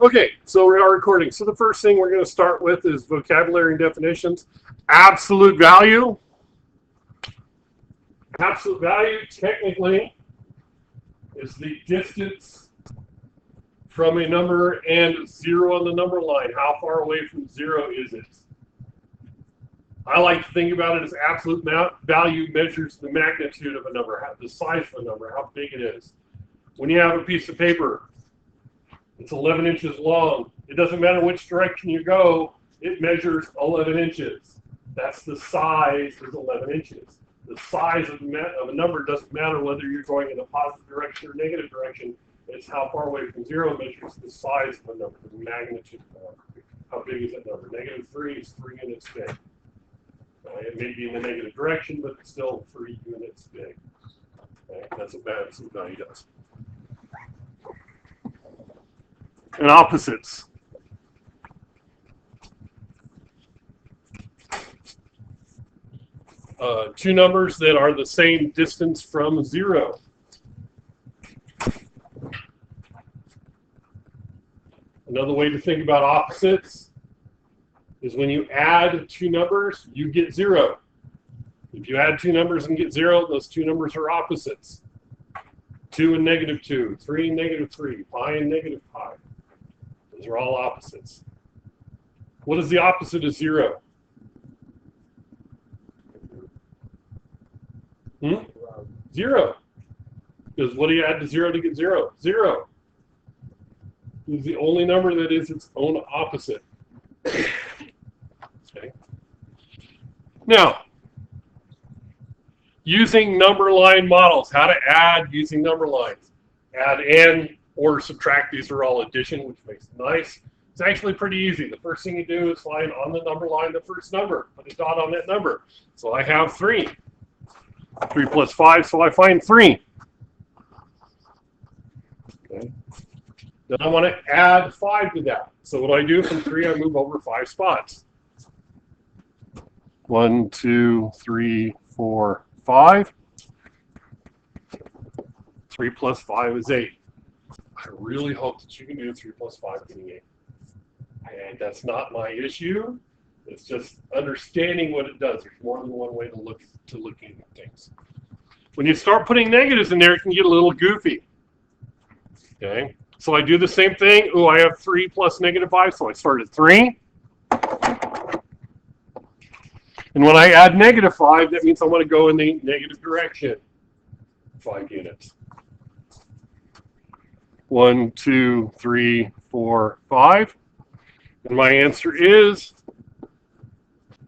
Okay, so we are recording. So the first thing we're going to start with is vocabulary and definitions. Absolute value. Absolute value, technically, is the distance from a number and zero on the number line. How far away from zero is it? I like to think about it as absolute value measures the magnitude of a number, the size of a number, how big it is. When you have a piece of paper, it's 11 inches long. It doesn't matter which direction you go, it measures 11 inches. That's the size is 11 inches. The size of a number doesn't matter whether you're going in a positive direction or negative direction. It's how far away from zero measures the size of a number, the magnitude of a number. How big is that number? -3 is 3 units big. It may be in the negative direction, but it's still 3 units big. Okay? That's what absolute value does. And opposites. Two numbers that are the same distance from zero. Another way to think about opposites is when you add two numbers, you get zero. If you add two numbers and get zero, those two numbers are opposites. 2 and -2, 3 and -3, pi and -pi. Those are all opposites. What is the opposite of zero? Zero. Because what do you add to zero to get zero? Zero. It's the only number that is its own opposite. Okay. Now, using number line models, how to add using number lines. Add and or subtract, these are all addition, which makes it nice. It's actually pretty easy. The first thing you do is find on the number line the first number, put a dot on that number. So I have 3. 3 plus 5, so I find 3. Okay. Then I want to add 5 to that. So what I do from 3, I move over 5 spots. 1, 2, 3, 4, 5. 3 plus 5 is 8. I really hope that you can do 3 plus 5 getting 8. And that's not my issue. It's just understanding what it does. There's more than one way to looking at things. When you start putting negatives in there, it can get a little goofy. Okay, so I do the same thing. Oh, I have 3 plus -5, so I start at 3. And when I add -5, that means I want to go in the negative direction. 5 units. 1, 2, 3, 4, 5. And my answer is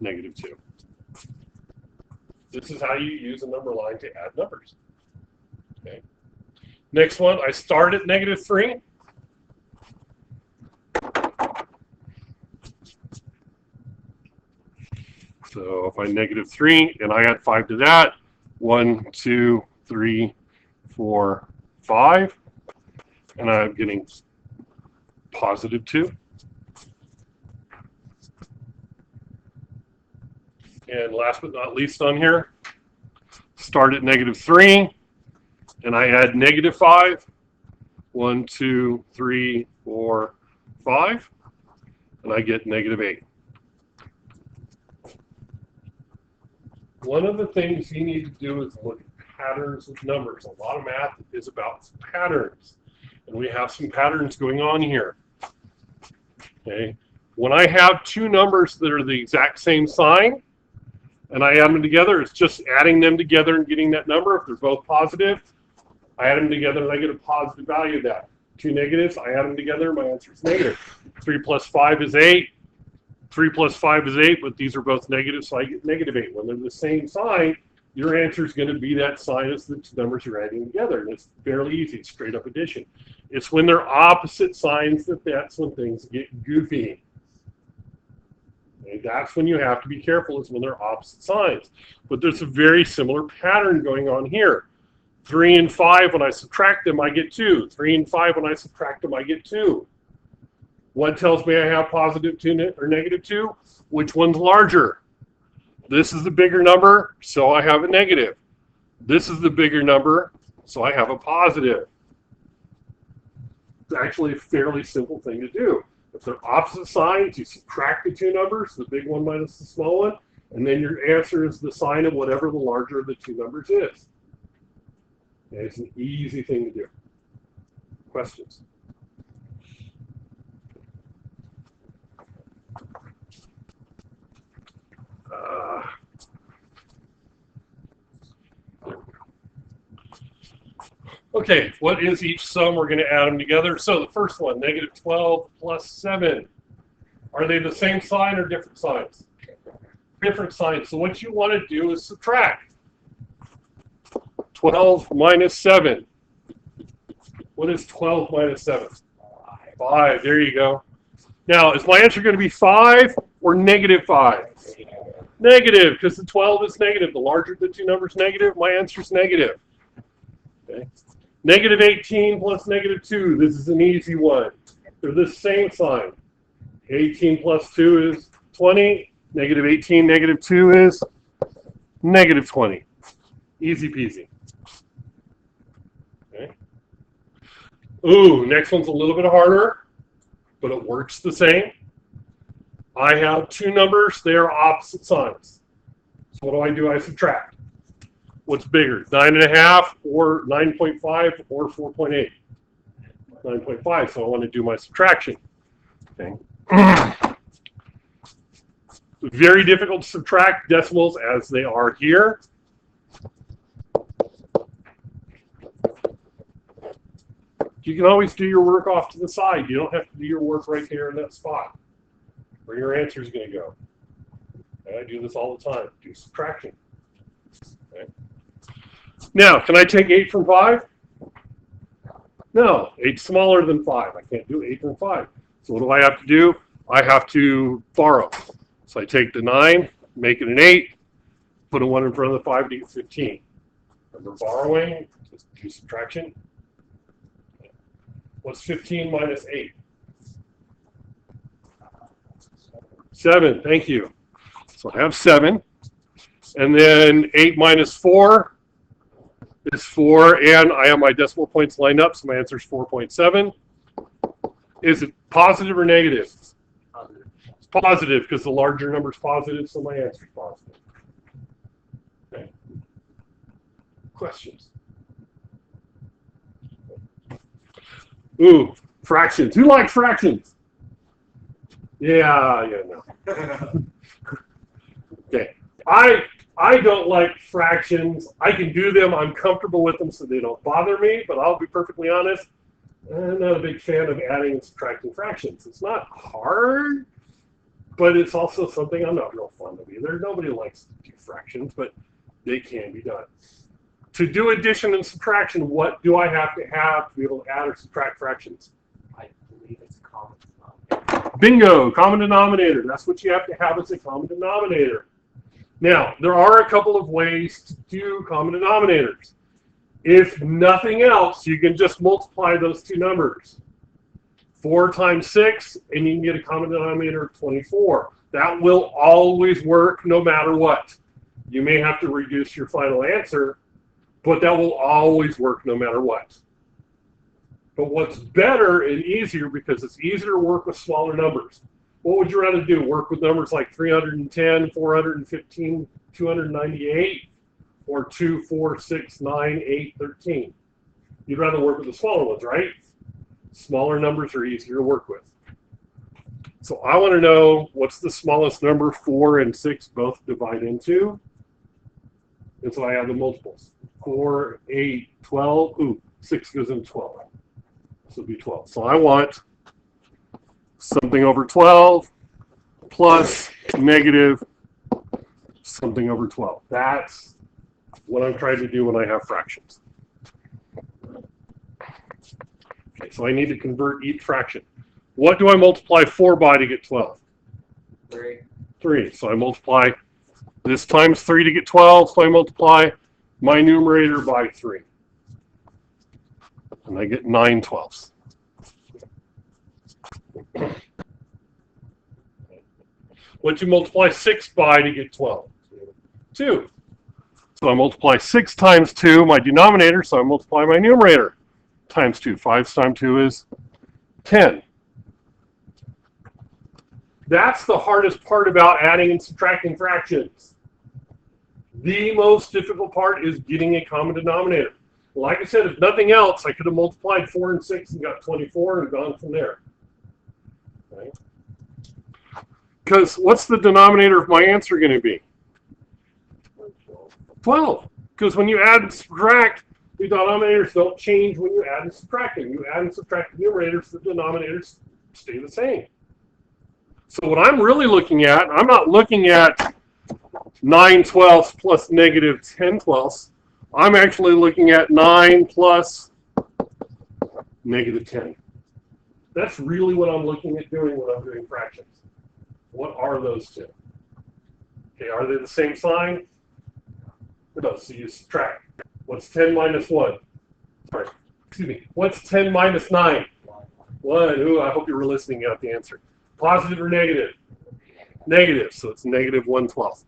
-2. This is how you use a number line to add numbers. Okay. Next one, I start at -3. So if I -3 and I add 5 to that, 1, 2, 3, 4, 5. And I'm getting +2. And last but not least on here, start at -3, and I add -5. 1, 2, 3, 4, 5, and I get -8. One of the things you need to do is look at patterns of numbers. A lot of math is about patterns. And we have some patterns going on here. Okay. When I have two numbers that are the exact same sign, and I add them together, it's just adding them together and getting that number. If they're both positive, I add them together and I get a positive value of that. Two negatives, I add them together, my answer is negative. 3 plus 5 is 8. 3 plus 5 is 8, but these are both negative, so I get -8. When they're the same sign, your answer is going to be that sign as the two numbers you're adding together. And it's fairly easy, it's straight up addition. It's when they're opposite signs that's when things get goofy. Okay, that's when you have to be careful, is when they're opposite signs. But there's a very similar pattern going on here. 3 and 5, when I subtract them, I get 2. 3 and 5, when I subtract them, I get 2. What tells me I have +2 or -2? Which one's larger? This is the bigger number, so I have a negative. This is the bigger number, so I have a positive. It's actually a fairly simple thing to do. If they're opposite signs, you subtract the two numbers, the big one minus the small one, and then your answer is the sign of whatever the larger of the two numbers is. Okay, it's an easy thing to do. Questions? Okay, what is each sum? We're going to add them together. So the first one, negative 12 plus 7. Are they the same sign or different signs? Different signs. So what you want to do is subtract. 12 minus 7. What is 12 minus 7? 5. There you go. Now, is my answer going to be 5 or negative 5? Negative, because the 12 is negative. The larger the two numbers negative, my answer is negative. Okay. Negative 18 plus negative 2. This is an easy one. They're the same sign. 18 plus 2 is 20. Negative 18, negative 2 is negative 20. Easy peasy. Okay. Ooh, next one's a little bit harder, but it works the same. I have two numbers. They are opposite signs. So what do? I subtract. What's bigger, 9.5 or 9.5 or 4.8? 9.5, so I want to do my subtraction. Okay. Very difficult to subtract decimals as they are here. You can always do your work off to the side. You don't have to do your work right there in that spot where your answer is going to go. Okay, I do this all the time. Do subtraction. Okay. Now, can I take 8 from 5? No, 8's smaller than 5. I can't do 8 from 5. So what do I have to do? I have to borrow. So I take the 9, make it an 8, put a 1 in front of the 5 to get 15. Remember borrowing, just do subtraction. What's 15 minus 8? 7, thank you. So I have 7. And then 8 minus 4 is 4, and I have my decimal points lined up, so my answer is 4.7. Is it positive or negative? Positive. It's positive because the larger number is positive, so my answer is positive. Okay. Questions? Ooh, fractions. Who likes fractions? Yeah, no. Okay. I don't like fractions. I can do them. I'm comfortable with them, so they don't bother me. But I'll be perfectly honest. I'm not a big fan of adding and subtracting fractions. It's not hard, but it's also something I'm not real fond of either. Nobody likes to do fractions, but they can be done. To do addition and subtraction, what do I have to be able to add or subtract fractions? I believe it's a common denominator. Bingo, common denominator. That's what you have to have as a common denominator. Now, there are a couple of ways to do common denominators. If nothing else, you can just multiply those two numbers. 4 times 6, and you can get a common denominator of 24. That will always work no matter what. You may have to reduce your final answer, but that will always work no matter what. But what's better and easier, because it's easier to work with smaller numbers. What would you rather do? Work with numbers like 310, 415, 298, or 2, 4, 6, 9, 8, 13? You'd rather work with the smaller ones, right? Smaller numbers are easier to work with. So I want to know what's the smallest number 4 and 6 both divide into. And so I have the multiples. 4, 8, 12. Ooh, 6 goes into 12. So it'll be 12. So I want something over 12 plus negative something over 12. That's what I'm trying to do when I have fractions. Okay, so I need to convert each fraction. What do I multiply 4 by to get 12? 3. 3. So I multiply this times 3 to get 12, so I multiply my numerator by 3. And I get 9 twelfths. What do you multiply 6 by to get 12? 2. So I multiply 6 times 2, my denominator, so I multiply my numerator times 2. 5 times 2 is 10. That's the hardest part about adding and subtracting fractions. The most difficult part is getting a common denominator. Like I said, if nothing else, I could have multiplied 4 and 6 and got 24 and gone from there. Right? Because what's the denominator of my answer going to be? 12. Because when you add and subtract, the denominators don't change when you add and subtract them. You add and subtract the numerators, the denominators stay the same. So what I'm really looking at, I'm not looking at 9 twelfths plus negative 10 twelfths. I'm actually looking at 9 plus negative 10. That's really what I'm looking at doing when I'm doing fractions. What are those two? Okay, are they the same sign? No, so you subtract. What's 10 minus 1? Sorry, excuse me. What's 10 minus 9? 1. Ooh, I hope you were listening and got the answer. Positive or negative? Negative, so it's negative 1/12.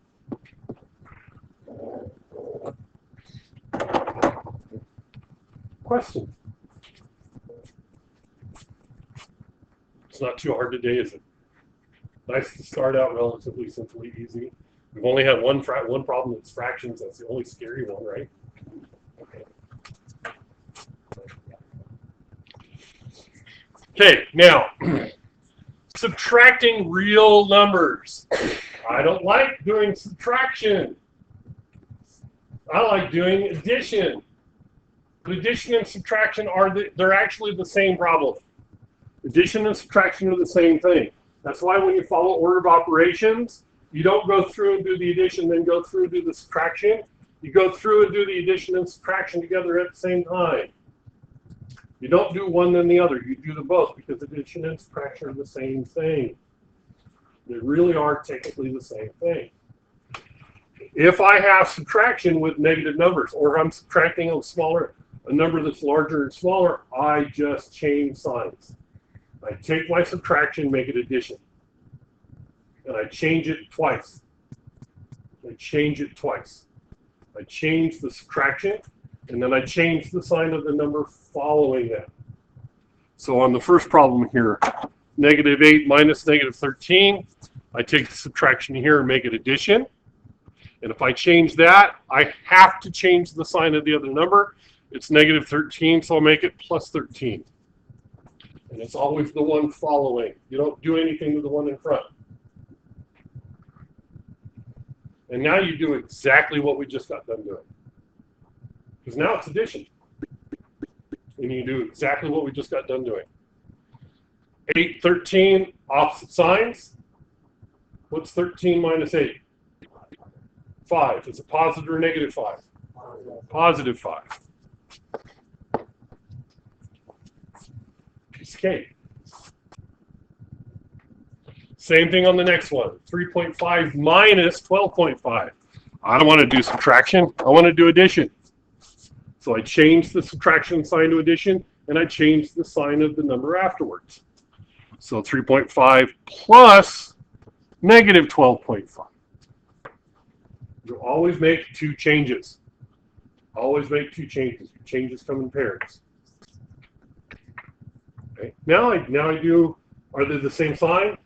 Question? It's not too hard today, is it? Nice to start out relatively simply easy. We've only had one problem that's fractions. That's the only scary one, right? Okay. Okay, now, subtracting real numbers. I don't like doing subtraction. I like doing addition. But addition and subtraction they're actually the same problem. Addition and subtraction are the same thing. That's why when you follow order of operations, you don't go through and do the addition, then go through and do the subtraction. You go through and do the addition and subtraction together at the same time. You don't do one then the other. You do them both because addition and subtraction are the same thing. They really are technically the same thing. If I have subtraction with negative numbers, or I'm subtracting a number that's larger and smaller, I just change signs. I take my subtraction, make it addition. And I change it twice. I change it twice. I change the subtraction, and then I change the sign of the number following that. So on the first problem here, negative 8 minus negative 13, I take the subtraction here and make it addition. And if I change that, I have to change the sign of the other number. It's negative 13, so I'll make it plus 13. And it's always the one following. You don't do anything with the one in front. And now you do exactly what we just got done doing. Because now it's addition. And you do exactly what we just got done doing. 8, 13, opposite signs. What's 13 minus 8? 5. Is it positive or negative 5? Positive 5. Piece of cake. Same thing on the next one. 3.5 minus 12.5. I don't want to do subtraction. I want to do addition. So I change the subtraction sign to addition, and I change the sign of the number afterwards. So 3.5 plus negative 12.5. You always make two changes. Always make two changes. Changes come in pairs. Okay. Now I do. Are they the same sign?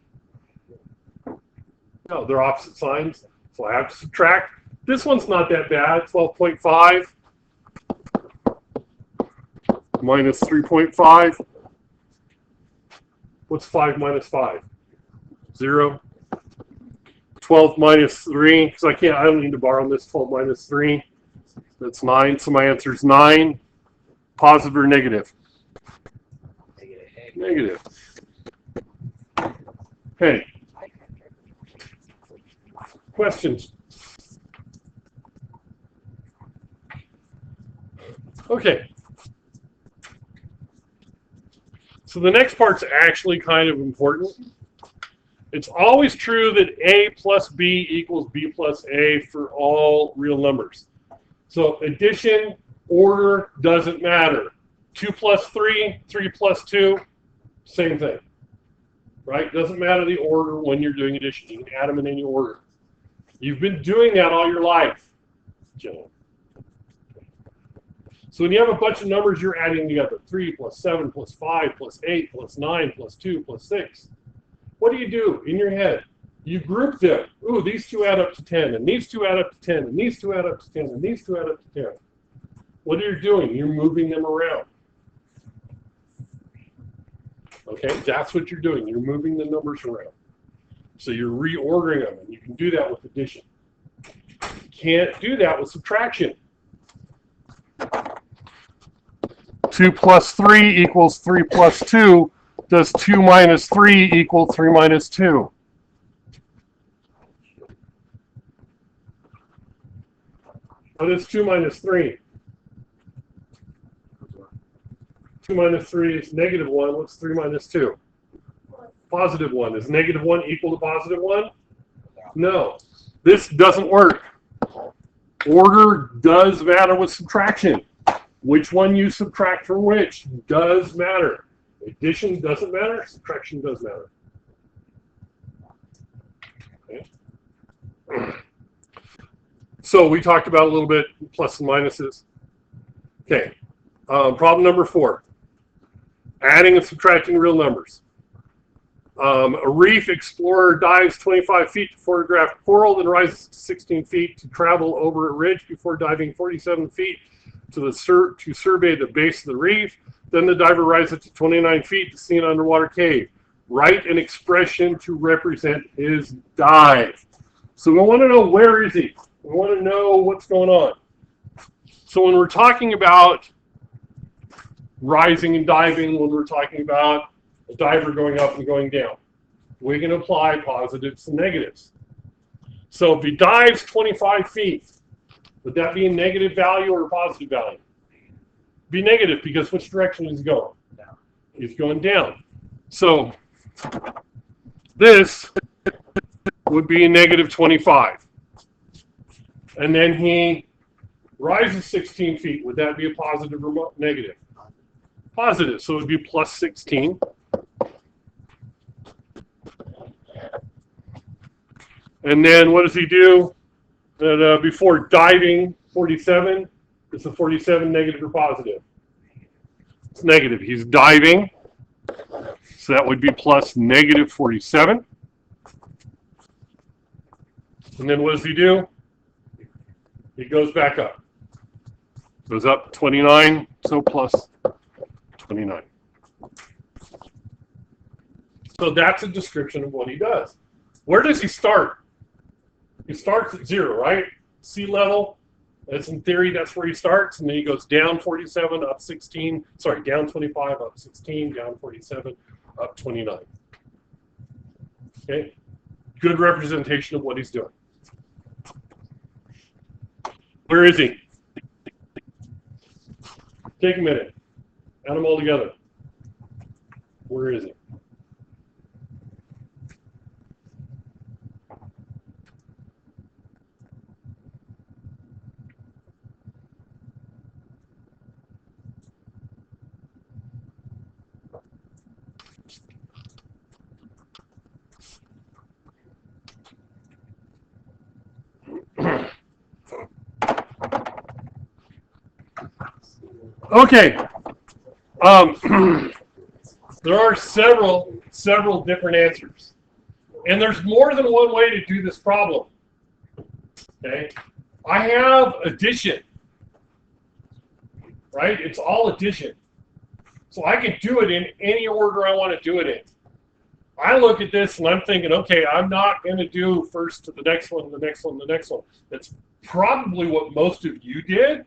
No, they're opposite signs. So I have to subtract. This one's not that bad. 12.5 minus 3.5. What's 5 minus 5? 0. 12 minus 3, because I don't need to borrow this. 12 minus 3, that's 9. So my answer is 9. Positive or negative? Negative. Okay. Questions? Okay. So the next part's actually kind of important. It's always true that A plus B equals B plus A for all real numbers. So addition, order doesn't matter. 2 plus 3, 3 plus 2, same thing. Right? Doesn't matter the order when you're doing addition. You can add them in any order. You've been doing that all your life, Joe. So when you have a bunch of numbers you're adding together, 3 plus 7 plus 5 plus 8 plus 9 plus 2 plus 6, what do in your head? You group them. Ooh, these two add up to 10, and these two add up to 10, and these two add up to 10, and these two add up to 10. What are you doing? You're moving them around. Okay, that's what you're doing. You're moving the numbers around. So you're reordering them, and you can do that with addition. You can't do that with subtraction. 2 plus 3 equals 3 plus 2. Does 2 minus 3 equal 3 minus 2? What is 2 minus 3? 2 minus 3 is negative 1. What's 3 minus 2? Positive 1. Is negative 1 equal to positive 1? No. This doesn't work. Order does matter with subtraction. Which one you subtract from which does matter. Addition doesn't matter. Subtraction does matter. Okay. So we talked about a little bit plus and minuses. Okay. Problem number 4. Adding and subtracting real numbers. A reef explorer dives 25 feet to photograph coral, then rises to 16 feet to travel over a ridge before diving 47 feet to survey the base of the reef. Then the diver rises to 29 feet to see an underwater cave. Write an expression to represent his dive. So we want to know, where is he? We want to know what's going on. So when we're talking about rising and diving, when we're talking about a diver going up and going down, we can apply positives and negatives. So if he dives 25 feet, would that be a negative value or a positive value? Be negative, because which direction is he going? Down. He's going down. So this would be a negative 25. And then he rises 16 feet. Would that be a positive or negative? Positive. So it would be plus 16. And then what does he do before diving 47? Is the 47 negative or positive? It's negative. He's diving. So that would be plus negative 47. And then what does he do? He goes back up. Goes up 29, so plus 29. So that's a description of what he does. Where does he start? He starts at 0, right? Sea level. That's in theory, that's where he starts, and then he goes down 47, up 16. Sorry, down 25, up 16, down 47, up 29. Okay? Good representation of what he's doing. Where is he? Take a minute. Add them all together. Where is he? Okay. There are several different answers. And there's more than one way to do this problem. Okay? I have addition. Right? It's all addition. So I can do it in any order I want to do it in. I look at this and I'm thinking, okay, I'm not going to do first to the next one, the next one, the next one. That's probably what most of you did,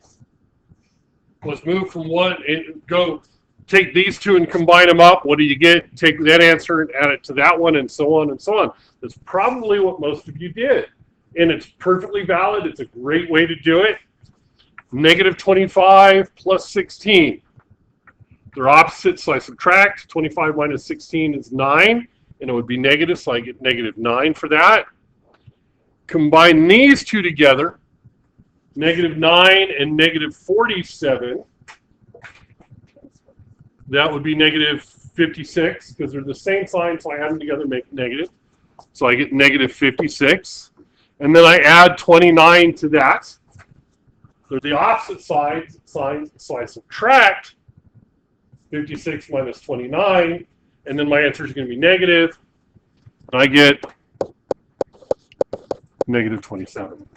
was move from one and go take these two and combine them up. What do you get? Take that answer and add it to that one, and so on and so on. That's probably what most of you did. And it's perfectly valid. It's a great way to do it. Negative 25 plus 16. They're opposites, so I subtract. 25 minus 16 is 9, and it would be negative, so I get negative 9 for that. Combine these two together, negative 9 and negative 47. That would be negative 56, because they're the same sign, so I add them together, make negative. So I get negative 56. And then I add 29 to that. They're the opposite signs, so I subtract 56 minus 29, and then my answer is going to be negative, and I get negative 27.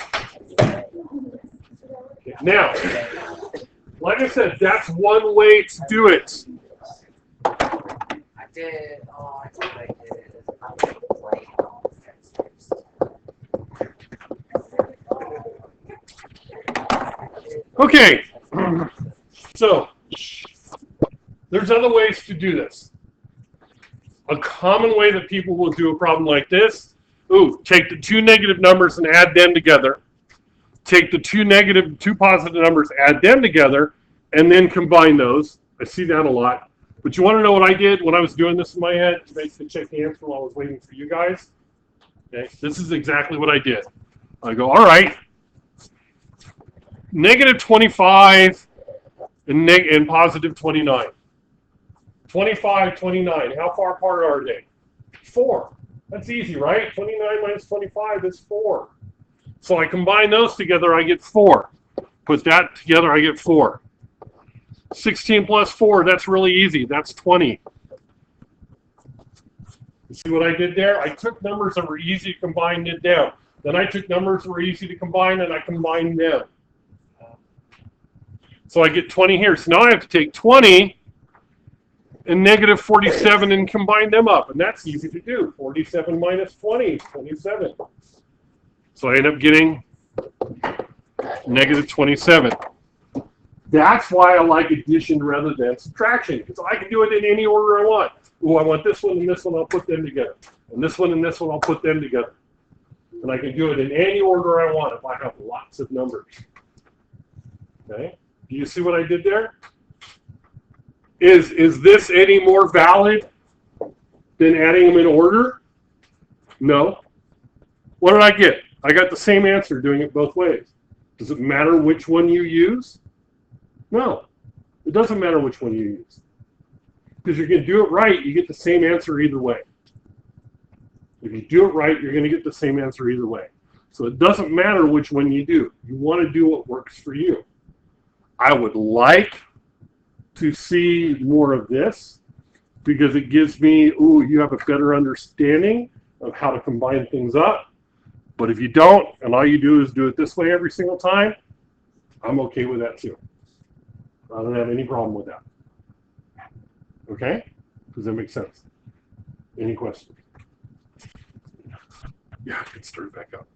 Okay, now, like I said, that's one way to do it. I did. Oh, I thought I did it. I'm gonna play it on Okay, so there's other ways to do this. A common way that people will do a problem like this, take the two negative numbers and add them together. Take the two positive numbers, add them together, and then combine those. I see that a lot. But you want to know what I did when I was doing this in my head to basically check the answer while I was waiting for you guys? Okay, this is exactly what I did. I go, all right, negative 25 and positive 29. 25, 29, how far apart are they? 4. That's easy, right? 29 minus 25 is 4. So I combine those together, I get 4. Put that together, I get 4. 16 plus 4, that's really easy. That's 20. You see what I did there? I took numbers that were easy to combine, did them. Then I took numbers that were easy to combine, and I combined them. So I get 20 here. So now I have to take 20 and negative 47 and combine them up. And that's easy to do. 47 minus 20, 27. So I end up getting negative 27. That's why I like addition rather than subtraction, because I can do it in any order I want. I want this one and this one, I'll put them together. And this one, I'll put them together. And I can do it in any order I want if I have lots of numbers. Okay? Do you see what I did there? Is this any more valid than adding them in order? No. What did I get? I got the same answer doing it both ways. Does it matter which one you use? No. It doesn't matter which one you use. Because you can do it right, you get the same answer either way. If you do it right, you're going to get the same answer either way. So it doesn't matter which one you do. You want to do what works for you. I would like to see more of this because it gives me, you have a better understanding of how to combine things up. But if you don't, and all you do is do it this way every single time, I'm okay with that too. I don't have any problem with that. Okay? Does that make sense? Any questions? Yeah, I can start it back up.